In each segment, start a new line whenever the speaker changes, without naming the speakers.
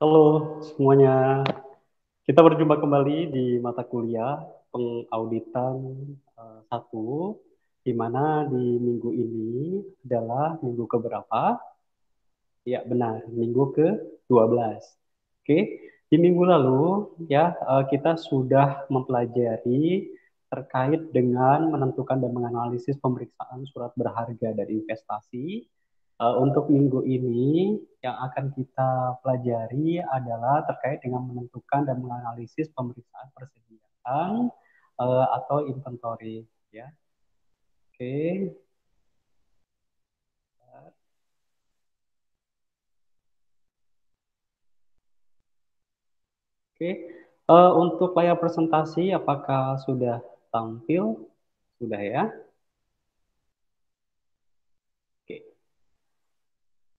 Halo semuanya, kita berjumpa kembali di mata kuliah pengauditan 1, di mana di minggu ini adalah minggu keberapa? Ya benar, minggu ke-12. Oke, di minggu lalu ya kita sudah mempelajari terkait dengan menentukan dan menganalisis pemeriksaan surat berharga dari investasi. Untuk minggu ini yang akan kita pelajari adalah terkait dengan menentukan dan menganalisis pemeriksaan persediaan atau inventory ya. Oke. Oke. Untuk layar presentasi apakah sudah tampil? Sudah ya. Oke.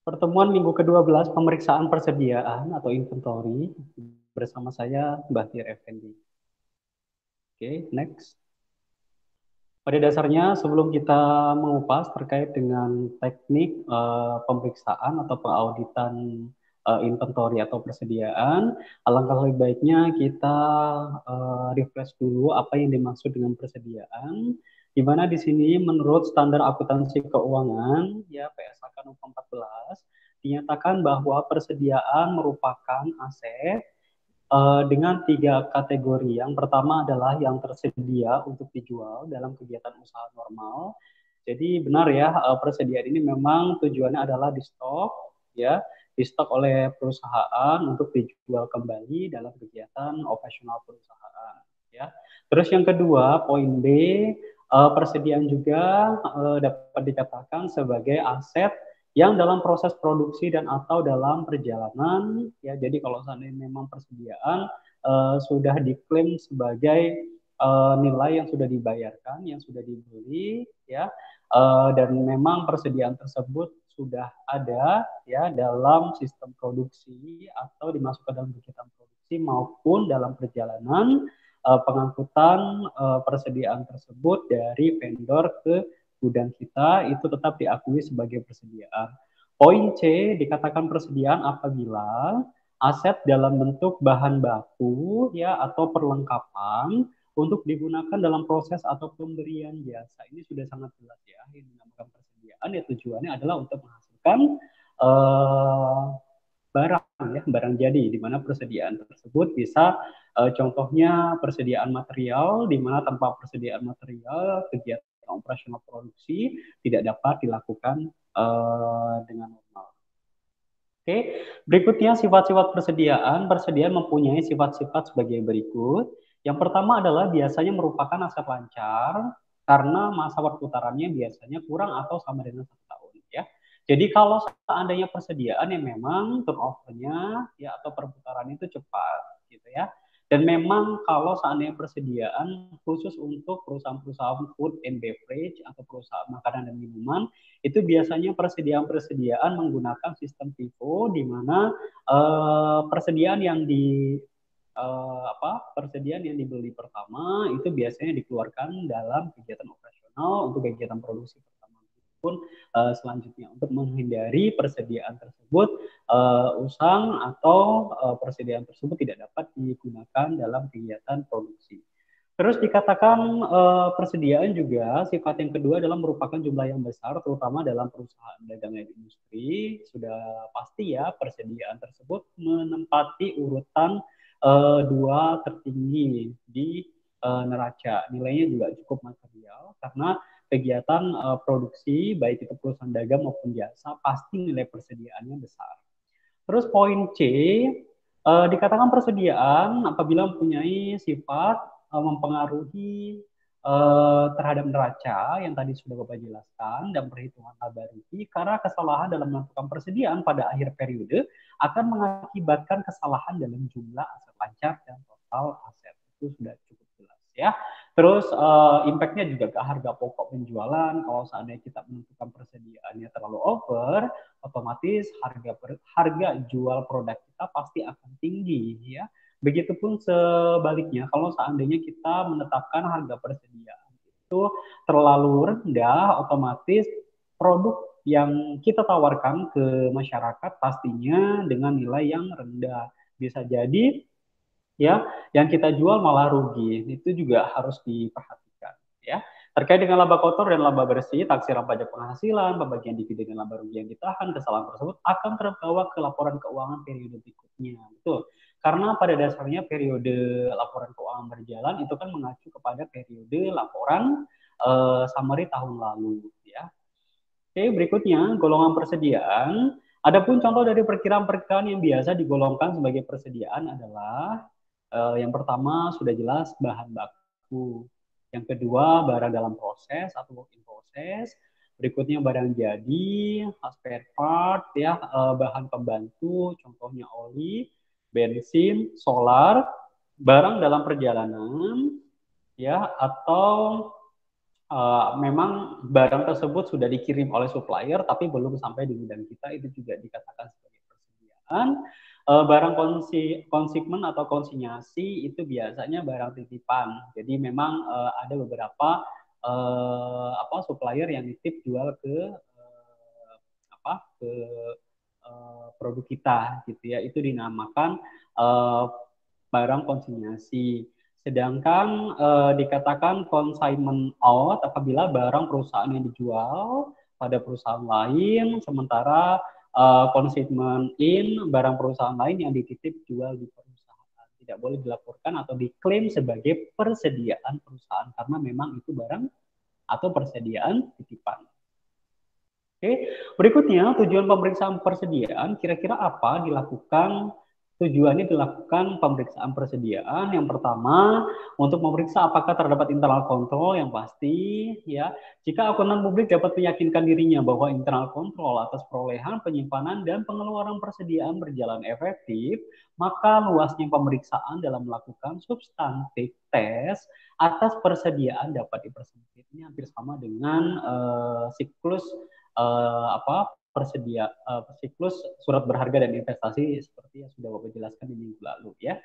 Pertemuan minggu ke-12 pemeriksaan persediaan atau inventory bersama saya Bahtiar Effendi. Oke, next. Pada dasarnya, sebelum kita mengupas terkait dengan teknik pemeriksaan atau pengauditan inventory atau persediaan, alangkah lebih baiknya kita refresh dulu apa yang dimaksud dengan persediaan, di mana di sini menurut standar akuntansi keuangan, ya PSAK nomor 14, dinyatakan bahwa persediaan merupakan aset dengan 3 kategori. Yang pertama adalah yang tersedia untuk dijual dalam kegiatan usaha normal. Jadi benar ya, persediaan ini memang tujuannya adalah di stok, ya, di stok oleh perusahaan untuk dijual kembali dalam kegiatan operasional perusahaan. Ya. Terus yang kedua, poin B, persediaan juga dapat dikatakan sebagai aset yang dalam proses produksi dan atau dalam perjalanan ya. Jadi kalau seandainya memang persediaan sudah diklaim sebagai nilai yang sudah dibayarkan, yang sudah dibeli ya, dan memang persediaan tersebut sudah ada ya dalam sistem produksi atau dimasukkan dalam kegiatan produksi maupun dalam perjalanan pengangkutan persediaan tersebut dari vendor ke gudang kita itu tetap diakui sebagai persediaan. Poin C dikatakan persediaan apabila aset dalam bentuk bahan baku ya atau perlengkapan untuk digunakan dalam proses atau pemberian jasa. Ini sudah sangat jelas ya, yang dinamakan persediaan ya tujuannya adalah untuk menghasilkan eh, barang ya, barang jadi, di mana persediaan tersebut bisa contohnya persediaan material, di mana tanpa persediaan material kegiatan operasional produksi tidak dapat dilakukan dengan normal. Oke, berikutnya sifat-sifat persediaan. Persediaan mempunyai sifat-sifat sebagai berikut. Yang pertama adalah biasanya merupakan aset lancar karena masa perputarannya biasanya kurang atau sama dengan 1 tahun ya. Jadi kalau seandainya persediaan yang memang turnovernya ya atau perputaran itu cepat gitu ya. Dan memang kalau seandainya persediaan khusus untuk perusahaan-perusahaan food and beverage atau perusahaan makanan dan minuman itu biasanya persediaan-persediaan menggunakan sistem FIFO di mana persediaan yang di persediaan yang dibeli pertama itu biasanya dikeluarkan dalam kegiatan operasional untuk kegiatan produksi pertama pun selanjutnya untuk menghindari persediaan tersebut usang atau persediaan tersebut tidak dapat digunakan dalam kegiatan produksi. Terus dikatakan persediaan juga sifat yang kedua adalah merupakan jumlah yang besar, terutama dalam perusahaan dagang dan industri. Sudah pasti ya persediaan tersebut menempati urutan 2 tertinggi di neraca. Nilainya juga cukup material karena kegiatan produksi baik itu perusahaan dagang maupun jasa pasti nilai persediaannya besar. Terus poin C, dikatakan persediaan apabila mempunyai sifat mempengaruhi terhadap neraca yang tadi sudah Bapak jelaskan dan perhitungan laba rugi karena kesalahan dalam menentukan persediaan pada akhir periode akan mengakibatkan kesalahan dalam jumlah aset lancar dan total aset. Itu sudah cukup jelas ya. Terus impact-nya juga ke harga pokok penjualan. Kalau seandainya kita menentukan persediaannya terlalu over, otomatis harga jual produk kita pasti akan tinggi ya. Begitupun sebaliknya kalau seandainya kita menetapkan harga persediaan itu terlalu rendah, otomatis produk yang kita tawarkan ke masyarakat pastinya dengan nilai yang rendah. Bisa jadi ya yang kita jual malah rugi. Itu juga harus diperhatikan ya. Terkait dengan laba kotor dan laba bersih, taksiran pajak penghasilan, pembagian dividen dan laba rugi yang ditahan, kesalahan tersebut akan terbawa ke laporan keuangan periode berikutnya. Betul. Karena pada dasarnya periode laporan keuangan berjalan itu kan mengacu kepada periode laporan summary tahun lalu ya. Oke, berikutnya golongan persediaan. Adapun contoh dari perkiraan-perkiraan yang biasa digolongkan sebagai persediaan adalah yang pertama sudah jelas bahan baku. Yang kedua barang dalam proses atau work in process. Berikutnya barang jadi, spare part, ya, bahan pembantu, contohnya oli, bensin, solar, barang dalam perjalanan, ya, atau memang barang tersebut sudah dikirim oleh supplier tapi belum sampai di gudang kita, itu juga dikatakan sebagai persediaan. Barang konsigmen atau konsinyasi itu biasanya barang titipan. Jadi memang ada beberapa supplier yang nitip jual ke produk kita gitu ya. Itu dinamakan barang konsinyasi. Sedangkan dikatakan consignment out apabila barang perusahaan yang dijual pada perusahaan lain, sementara consignment in barang perusahaan lain yang dititip jual di perusahaan. Tidak boleh dilaporkan atau diklaim sebagai persediaan perusahaan karena memang itu barang atau persediaan titipan. Oke, berikutnya tujuan pemeriksaan persediaan kira-kira apa dilakukan? Tujuannya dilakukan pemeriksaan persediaan. Yang pertama, untuk memeriksa apakah terdapat internal control yang pasti, ya. Jika akuntan publik dapat meyakinkan dirinya bahwa internal control atas perolehan, penyimpanan, dan pengeluaran persediaan berjalan efektif, maka luasnya pemeriksaan dalam melakukan substantif tes atas persediaan dapat dipersempit. Ini hampir sama dengan siklus siklus surat berharga dan investasi seperti yang sudah Bapak jelaskan di minggu lalu ya.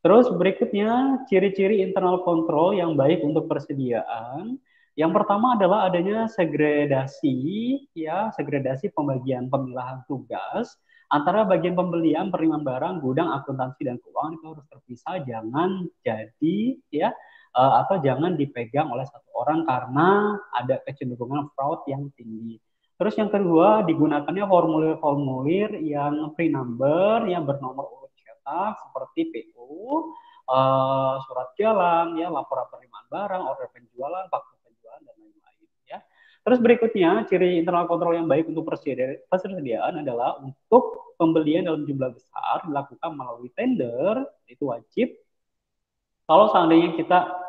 Terus berikutnya ciri-ciri internal control yang baik untuk persediaan. Yang pertama adalah adanya segregasi ya, segregasi pembagian pemilahan tugas antara bagian pembelian, penerimaan barang, gudang, akuntansi dan keuangan itu harus terpisah, jangan jadi ya atau jangan dipegang oleh satu orang karena ada kecenderungan fraud yang tinggi. Terus yang kedua, digunakannya formulir-formulir yang pre-number, yang bernomor urut cetak, seperti PO, surat jalan, ya, laporan penerimaan barang, order penjualan, faktur penjualan, dan lain-lain. Ya. Terus berikutnya, ciri internal kontrol yang baik untuk persediaan adalah untuk pembelian dalam jumlah besar dilakukan melalui tender, itu wajib. Kalau seandainya kita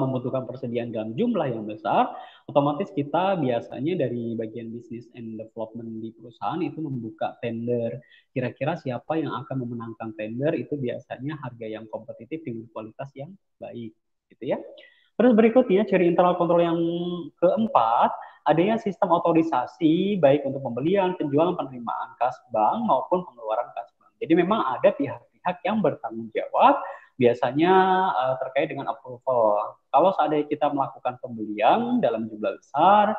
membutuhkan persediaan dalam jumlah yang besar, otomatis kita biasanya dari bagian business and development di perusahaan itu membuka tender. Kira-kira siapa yang akan memenangkan tender itu biasanya harga yang kompetitif dengan kualitas yang baik, gitu ya. Terus berikutnya ciri internal control yang keempat, adanya sistem otorisasi baik untuk pembelian, penjualan, penerimaan kas bank maupun pengeluaran kas bank. Jadi memang ada pihak-pihak yang bertanggung jawab biasanya terkait dengan approval. Kalau seandainya kita melakukan pembelian dalam jumlah besar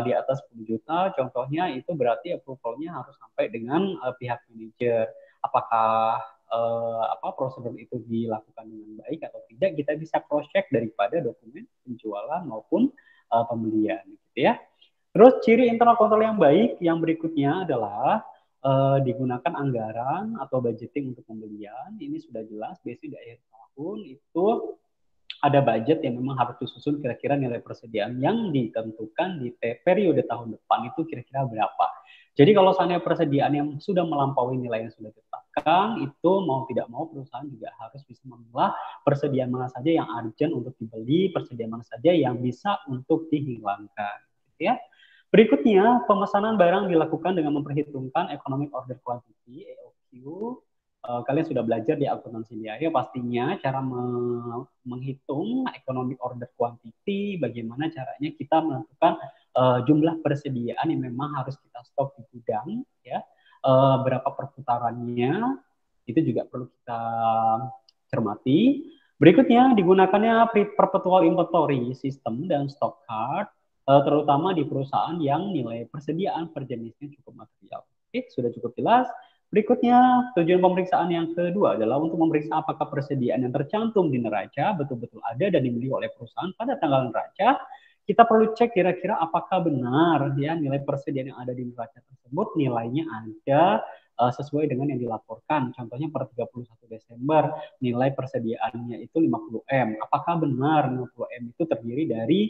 di atas 10 juta, contohnya itu berarti approvalnya harus sampai dengan pihak manajer. Apakah prosedur itu dilakukan dengan baik atau tidak, kita bisa cross check daripada dokumen penjualan maupun pembelian, gitu ya. Terus ciri internal control yang baik yang berikutnya adalah digunakan anggaran atau budgeting untuk pembelian. Ini sudah jelas, biasanya di akhir tahun itu ada budget yang memang harus disusun kira-kira nilai persediaan yang ditentukan di periode tahun depan itu kira-kira berapa. Jadi kalau seandainya persediaan yang sudah melampaui nilai yang sudah ditetapkan, itu mau tidak mau perusahaan juga harus bisa memilah persediaan mana saja yang urgent untuk dibeli, persediaan mana saja yang bisa untuk dihilangkan. Gitu ya. Berikutnya, pemesanan barang dilakukan dengan memperhitungkan Economic Order Quantity, EOQ. Kalian sudah belajar di akuntansi biaya, pastinya cara menghitung Economic Order Quantity, bagaimana caranya kita menentukan jumlah persediaan yang memang harus kita stok di gudang, ya, berapa perputarannya, itu juga perlu kita cermati. Berikutnya, digunakannya perpetual inventory system dan stock card. terutama di perusahaan yang nilai persediaan per jenisnya cukup material. Oke, sudah cukup jelas. Berikutnya, tujuan pemeriksaan yang kedua adalah untuk memeriksa apakah persediaan yang tercantum di neraca betul-betul ada dan dimiliki oleh perusahaan pada tanggal neraca. Kita perlu cek kira-kira apakah benar ya nilai persediaan yang ada di neraca tersebut nilainya ada sesuai dengan yang dilaporkan. Contohnya per 31 Desember nilai persediaannya itu 50M. Apakah benar 50M itu terdiri dari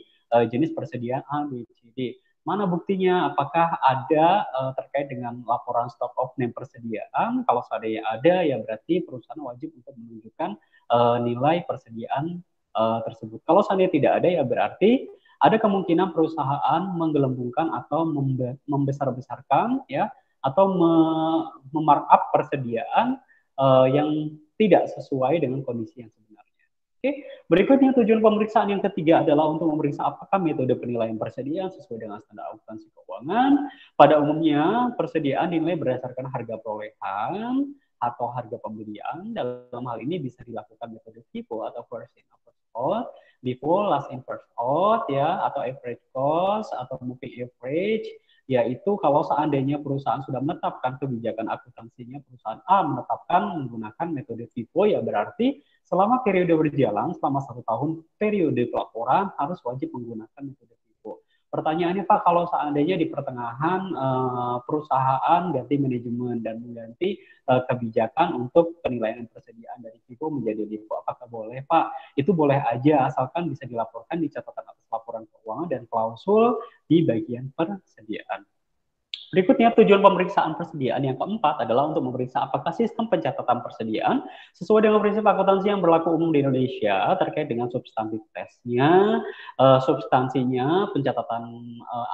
jenis persediaan A, B, C, D? Mana buktinya? Apakah ada terkait dengan laporan stock of name persediaan? Kalau seandainya ada, ya berarti perusahaan wajib untuk menunjukkan nilai persediaan tersebut. Kalau seandainya tidak ada, ya berarti ada kemungkinan perusahaan menggelembungkan atau membesar-besarkan ya atau memarkup persediaan yang tidak sesuai dengan kondisi yang sebenarnya. Oke, berikutnya tujuan pemeriksaan yang ketiga adalah untuk memeriksa apakah metode penilaian persediaan sesuai dengan standar akuntansi keuangan. Pada umumnya, persediaan dinilai berdasarkan harga perolehan atau harga pembelian. Dalam hal ini bisa dilakukan metode FIFO atau first in first out, FIFO last in first out ya, atau average cost atau moving average, yaitu kalau seandainya perusahaan sudah menetapkan kebijakan akuntansinya, perusahaan A menetapkan menggunakan metode FIFO, ya berarti selama periode berjalan, selama 1 tahun periode pelaporan harus wajib menggunakan metode FIFO. Pertanyaannya Pak, kalau seandainya di pertengahan perusahaan ganti manajemen dan mengganti kebijakan untuk penilaian persediaan dari FIFO menjadi LIFO, apakah boleh Pak? Itu boleh aja, asalkan bisa dilaporkan di catatan atas laporan keuangan dan klausul di bagian persediaan. Berikutnya, tujuan pemeriksaan persediaan yang keempat adalah untuk memeriksa apakah sistem pencatatan persediaan sesuai dengan prinsip akuntansi yang berlaku umum di Indonesia terkait dengan substantif tesnya, substansinya, pencatatan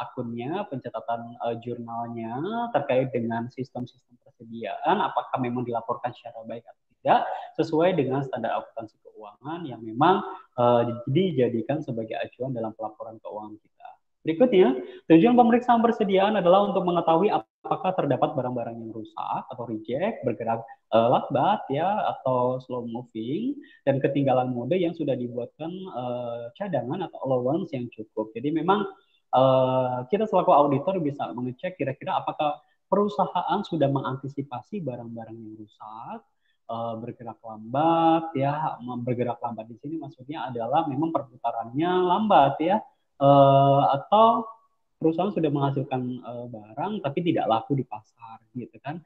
akunnya, pencatatan jurnalnya, terkait dengan sistem-sistem persediaan, apakah memang dilaporkan secara baik atau tidak, sesuai dengan standar akuntansi keuangan yang memang dijadikan sebagai acuan dalam pelaporan keuangan kita. Berikutnya, tujuan pemeriksaan persediaan adalah untuk mengetahui apakah terdapat barang-barang yang rusak atau reject, bergerak lambat ya atau slow moving, dan ketinggalan mode yang sudah dibuatkan cadangan atau allowance yang cukup. Jadi memang kita selaku auditor bisa mengecek kira-kira apakah perusahaan sudah mengantisipasi barang-barang yang rusak, bergerak lambat ya. Bergerak lambat di sini maksudnya adalah memang perputarannya lambat ya, atau perusahaan sudah menghasilkan barang tapi tidak laku di pasar gitu kan,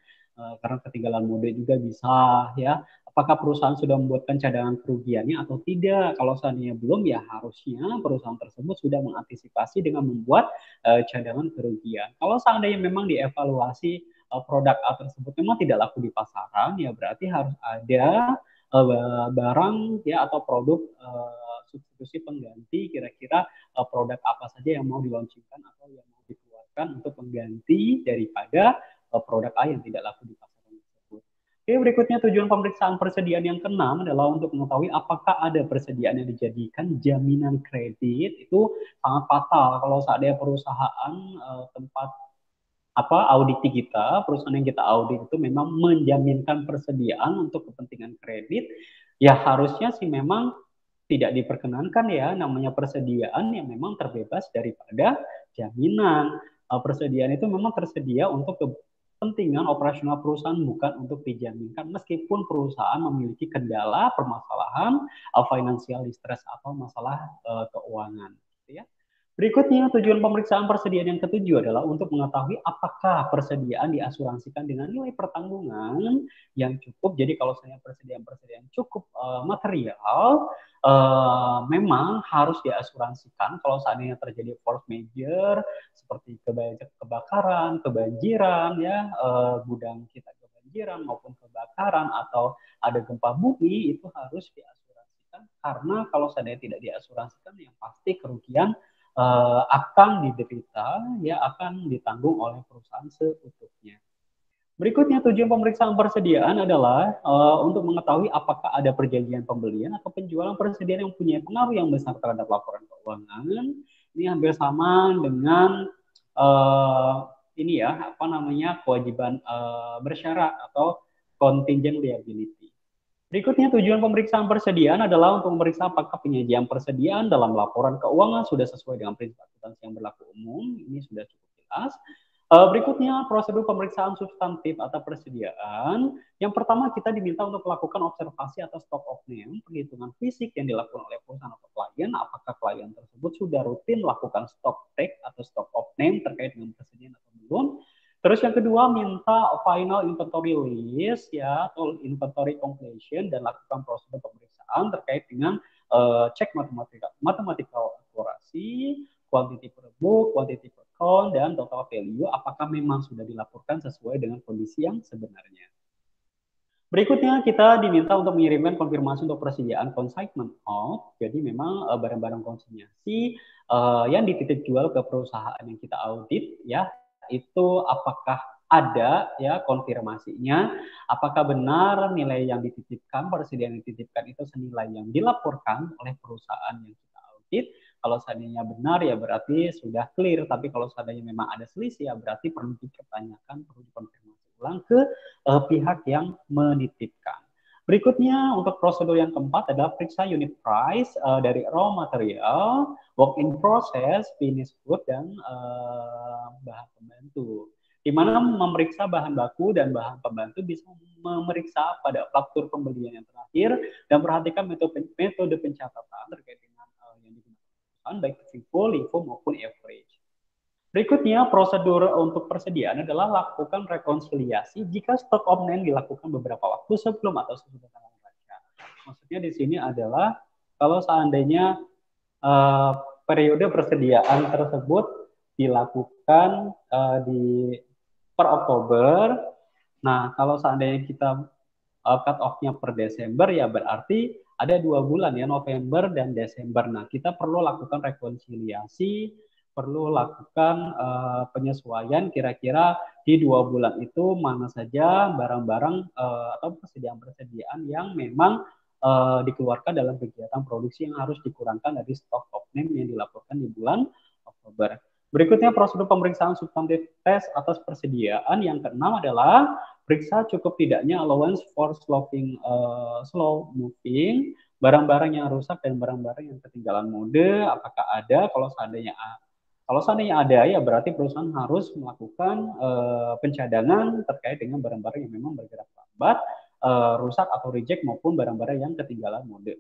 karena ketinggalan mode juga bisa ya. Apakah perusahaan sudah membuatkan cadangan kerugiannya atau tidak? Kalau seandainya belum, ya harusnya perusahaan tersebut sudah mengantisipasi dengan membuat cadangan kerugian. Kalau seandainya memang dievaluasi produk A tersebut memang tidak laku di pasaran, ya berarti harus ada barang ya atau produk substitusi pengganti, kira-kira produk apa saja yang mau diluncurkan atau yang mau dikeluarkan untuk mengganti daripada produk A yang tidak laku di pasaran tersebut. Oke, berikutnya tujuan pemeriksaan persediaan yang keenam adalah untuk mengetahui apakah ada persediaan yang dijadikan jaminan kredit. Itu sangat fatal kalau seandainya perusahaan tempat auditi kita, perusahaan yang kita audit itu memang menjaminkan persediaan untuk kepentingan kredit, ya harusnya sih memang tidak diperkenankan ya, namanya persediaan yang memang terbebas daripada jaminan. Persediaan itu memang tersedia untuk kepentingan operasional perusahaan, bukan untuk dijaminkan meskipun perusahaan memiliki kendala, permasalahan, financial distress atau masalah keuangan. Gitu ya. Berikutnya, tujuan pemeriksaan persediaan yang ketujuh adalah untuk mengetahui apakah persediaan diasuransikan dengan nilai pertanggungan yang cukup. Jadi kalau saya persediaan cukup material, memang harus diasuransikan kalau seandainya terjadi force major seperti kebakaran, kebanjiran, ya gudang kita kebanjiran maupun kebakaran atau ada gempa bumi, itu harus diasuransikan, karena kalau seandainya tidak diasuransikan yang pasti kerugian akan diderita, ya akan ditanggung oleh perusahaan seutuhnya. Berikutnya, tujuan pemeriksaan persediaan adalah untuk mengetahui apakah ada perjanjian pembelian atau penjualan persediaan yang punya pengaruh yang besar terhadap laporan keuangan. Ini hampir sama dengan ini ya, kewajiban bersyarat atau contingent liability. Berikutnya, tujuan pemeriksaan persediaan adalah untuk memeriksa apakah penyajian persediaan dalam laporan keuangan sudah sesuai dengan prinsip akuntansi yang berlaku umum. Ini sudah cukup jelas. Berikutnya, prosedur pemeriksaan substantif atau persediaan. Yang pertama, kita diminta untuk melakukan observasi atas stock of name, perhitungan fisik yang dilakukan oleh perusahaan atau klien. Apakah klien tersebut sudah rutin melakukan stock take atau stock of name terkait dengan persediaan atau belum. Terus yang kedua, minta final inventory list ya atau inventory completion dan lakukan prosedur pemeriksaan terkait dengan cek mathematical akurasi, quantity per book, quantity per count, dan total value apakah memang sudah dilaporkan sesuai dengan kondisi yang sebenarnya. Berikutnya kita diminta untuk mengirimkan konfirmasi untuk persediaan consignment out. Jadi memang barang-barang konsinyasi yang dititip jual ke perusahaan yang kita audit ya itu apakah ada ya konfirmasinya, apakah benar nilai yang dititipkan, persediaan yang dititipkan itu senilai yang dilaporkan oleh perusahaan yang kita audit. Kalau seandainya benar ya berarti sudah clear, tapi kalau seandainya memang ada selisih ya berarti perlu dipertanyakan, perlu dikonfirmasi ulang ke pihak yang menitipkan. Berikutnya untuk prosedur yang keempat adalah periksa unit price dari raw material, work in process, finished good, dan bahan pembantu. Di mana memeriksa bahan baku dan bahan pembantu bisa memeriksa pada faktur pembelian yang terakhir dan perhatikan metode pencatatan terkait dengan yang digunakan baik FIFO, LIFO maupun average. Berikutnya, prosedur untuk persediaan adalah lakukan rekonsiliasi jika stok online dilakukan beberapa waktu sebelum atau sesudah tanggal neraca. Maksudnya di sini adalah kalau seandainya periode persediaan tersebut dilakukan di per Oktober, nah kalau seandainya kita cut off-nya per Desember ya berarti ada 2 bulan ya, November dan Desember. Nah, kita perlu lakukan rekonsiliasi, perlu lakukan penyesuaian kira-kira di 2 bulan itu mana saja barang-barang atau persediaan-persediaan yang memang dikeluarkan dalam kegiatan produksi yang harus dikurangkan dari stok of name yang dilaporkan di bulan Oktober. Berikutnya prosedur pemeriksaan substantif tes atas persediaan. Yang keenam adalah periksa cukup tidaknya allowance for slow moving, barang-barang yang rusak dan barang-barang yang ketinggalan mode, apakah ada. Kalau seandainya ada ya berarti perusahaan harus melakukan pencadangan terkait dengan barang-barang yang memang bergerak lambat, rusak atau reject maupun barang-barang yang ketinggalan mode.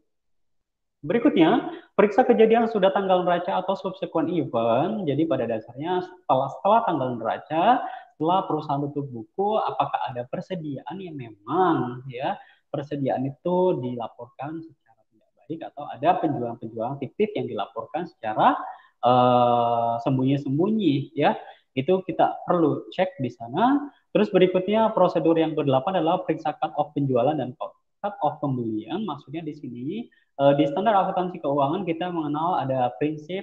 Berikutnya, periksa kejadian sudah tanggal neraca atau subsequent event. Jadi pada dasarnya setelah tanggal neraca, setelah perusahaan tutup buku, apakah ada persediaan yang memang ya persediaan itu dilaporkan secara tidak baik atau ada penjualan-penjualan fiktif yang dilaporkan secara sembunyi-sembunyi ya. Itu kita perlu cek di sana. Terus berikutnya prosedur yang ke-8 adalah periksa cut off penjualan dan cut off pembelian. Maksudnya di sini di standar akuntansi keuangan kita mengenal ada prinsip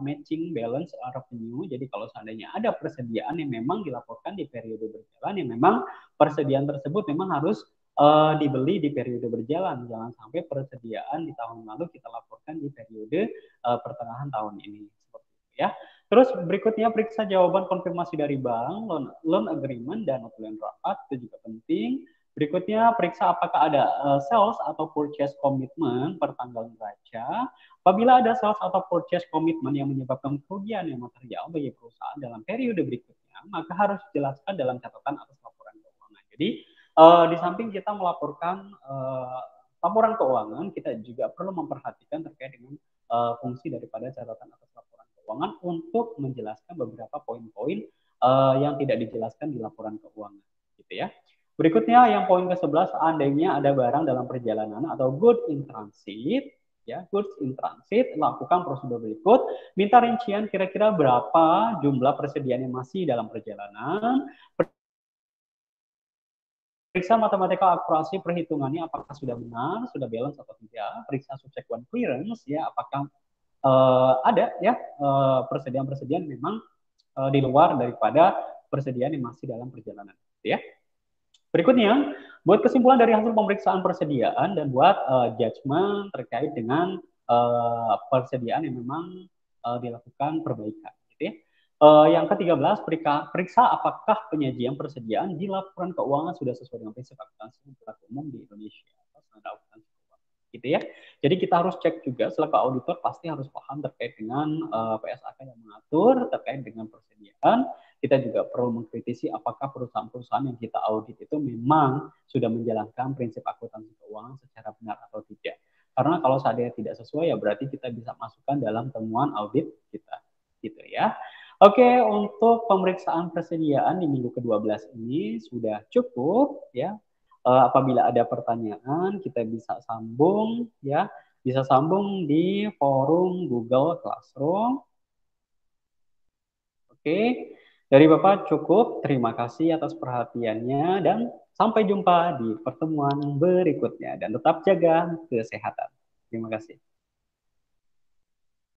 matching balance revenue. Jadi kalau seandainya ada persediaan yang memang dilaporkan di periode berjalan, yang memang persediaan tersebut memang harus dibeli di periode berjalan. Jangan sampai persediaan di tahun lalu kita laporkan di periode pertengahan tahun ini. Seperti itu ya. Terus berikutnya periksa jawaban konfirmasi dari bank, loan agreement, dan notulen rapat itu juga penting. Berikutnya, periksa apakah ada sales atau purchase commitment per tanggal neraca. Apabila ada sales atau purchase commitment yang menyebabkan kerugian yang material bagi perusahaan dalam periode berikutnya, maka harus dijelaskan dalam catatan atas laporan keuangan. Jadi, di samping kita melaporkan laporan keuangan, kita juga perlu memperhatikan terkait dengan fungsi daripada catatan atas laporan keuangan untuk menjelaskan beberapa poin-poin yang tidak dijelaskan di laporan keuangan, gitu ya. Berikutnya yang poin ke-11, seandainya ada barang dalam perjalanan atau goods in transit, ya goods in transit, lakukan prosedur berikut. Minta rincian kira-kira berapa jumlah persediaan yang masih dalam perjalanan. Periksa matematika akurasi perhitungannya apakah sudah benar, sudah balance atau tidak. Periksa subsequent clearance, ya apakah ada ya persediaan-persediaan memang di luar daripada persediaan yang masih dalam perjalanan, ya. Berikutnya, buat kesimpulan dari hasil pemeriksaan persediaan dan buat judgement terkait dengan persediaan yang memang dilakukan perbaikan. Gitu ya. Yang ke-13, periksa apakah penyajian persediaan di laporan keuangan sudah sesuai dengan prinsip akuntansi yang berlaku umum di Indonesia. standar akuntansi keuangan. Gitu ya. Jadi kita harus cek juga selaku auditor pasti harus paham terkait dengan PSAK yang mengatur terkait dengan persediaan. Kita juga perlu mengkritisi apakah perusahaan-perusahaan yang kita audit itu memang sudah menjalankan prinsip akuntansi keuangan secara benar atau tidak. Karena kalau seandainya tidak sesuai ya berarti kita bisa masukkan dalam temuan audit kita. Gitu ya. Oke, untuk pemeriksaan persediaan di minggu ke-12 ini sudah cukup ya. Apabila ada pertanyaan, kita bisa sambung ya, bisa sambung di forum Google Classroom. Oke, dari Bapak cukup. Terima kasih atas perhatiannya dan sampai jumpa di pertemuan berikutnya dan tetap jaga kesehatan. Terima kasih.